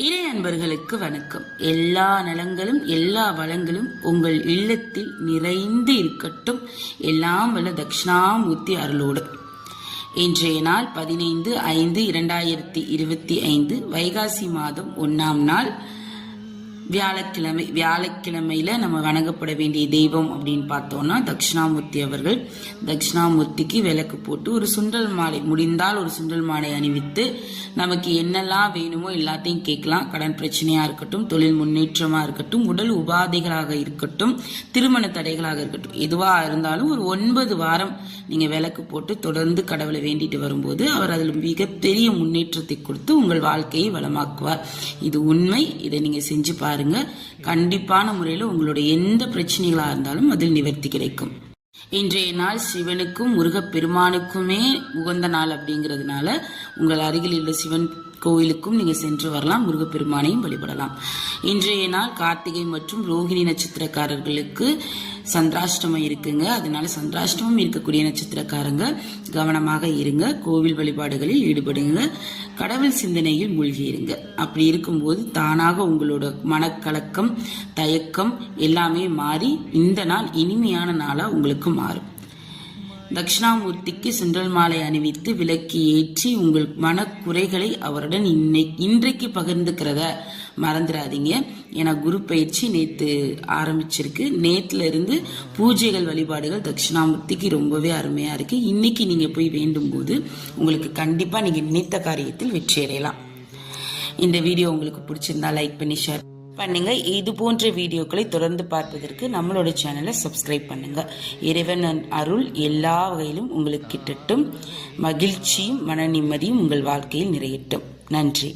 இறை அன்பர்களுக்கு வணக்கம். எல்லா நலங்களும் எல்லா வளங்களும் உங்கள் இல்லத்தில் நிறைந்து இருக்கட்டும். எல்லாம் வல்ல தட்சிணாமூர்த்தி அருளோடு. இன்றைய நாள் 15/5/2025 வைகாசி மாதம் 1ஆம் நாள் வியாழக்கிழமை. வியாழக்கிழமையில நம்ம வணங்கப்பட வேண்டிய தெய்வம் அப்படின்னு பார்த்தோம்னா தட்சிணாமூர்த்தி அவர்கள். தட்சிணாமூர்த்திக்கு விளக்கு போட்டு ஒரு சுண்டல் மாலை, முடிந்தால் ஒரு சுண்டல் மாலை அணிவித்து நமக்கு என்னெல்லாம் வேணுமோ எல்லாத்தையும் கேட்கலாம். கடன் பிரச்சனையா இருக்கட்டும், தொழில் முன்னேற்றமா இருக்கட்டும், உடல் உபாதைகளாக இருக்கட்டும், திருமண தடைகளாக இருக்கட்டும், எதுவா இருந்தாலும் ஒரு 9 வாரம் நீங்க விளக்கு போட்டு தொடர்ந்து கடவுளை வேண்டிட்டு வரும்போது அவர் அதில் மிகப்பெரிய முன்னேற்றத்தை கொடுத்து உங்கள் வாழ்க்கையை வளமாக்குவார். இது உண்மை. இதை நீங்க செஞ்சு பாருங்க. கண்டிப்பான முறையில் உங்களுடைய எந்த பிரச்சனைகளா இருந்தாலும் அதில் நிவர்த்தி கிடைக்கும். இன்றைய நாள் சிவனுக்கும் முருகப்பெருமானுக்குமே உகந்த நாள் அப்படிங்கிறதுனால உங்கள் அருகில் உள்ள சிவன் கோயிலுக்கும் நீங்க சென்று வரலாம். முருகப்பெருமானையும் வழிபடலாம். இன்றைய நாள் கார்த்திகை மற்றும் ரோகிணி நட்சத்திரக்காரர்களுக்கு சந்திராஷ்டமம் இருக்குங்க. அதனால சந்திராஷ்டமம் இருக்கக்கூடிய நட்சத்திரக்காரங்க கவனமாக இருங்க. கோவில் வழிபாடுகளில் ஈடுபடுங்க. கடவுள் சிந்தனையில் மூழ்கி இருங்க. அப்படி இருக்கும்போது தானாக உங்களோட மனக்கலக்கம், தயக்கம் எல்லாமே மாறி இந்த நாள் இனிமையான நாளா உங்களுக்கு மாறும். தட்சிணாமூர்த்திக்கு சுண்டல் மாலை அணிவித்து விளக்கி ஏற்றி உங்கள் மனக்குறைகளை அவருடன் இன்றைக்கு பகிர்ந்துக்கிறத மறந்துடாதீங்க. ஏன்னா குரு பயிற்சி நேற்று ஆரம்பிச்சிருக்கு. நேற்றுல இருந்து பூஜைகள், வழிபாடுகள் தட்சிணாமூர்த்திக்கு ரொம்பவே அருமையா இருக்கு. இன்னைக்கு நீங்க போய் வேண்டும் போது உங்களுக்கு கண்டிப்பா நீங்க நினைத்த காரியத்தில் வெற்றி அடையலாம். இந்த வீடியோ உங்களுக்கு பிடிச்சிருந்தா லைக் பண்ணி ஷேர் பண்ணுங்க. இது போன்ற வீடியோக்களை தொடர்ந்து பார்ப்பதற்கு நம்மளோட சேனலை சப்ஸ்கிரைப் பண்ணுங்க. இறைவன் அருள் எல்லா வகையிலும் உங்களுக்கு கிட்டட்டும். மகிழ்ச்சியும் மன நிம்மதியும் உங்கள் வாழ்க்கையில் நிறையட்டும். நன்றி.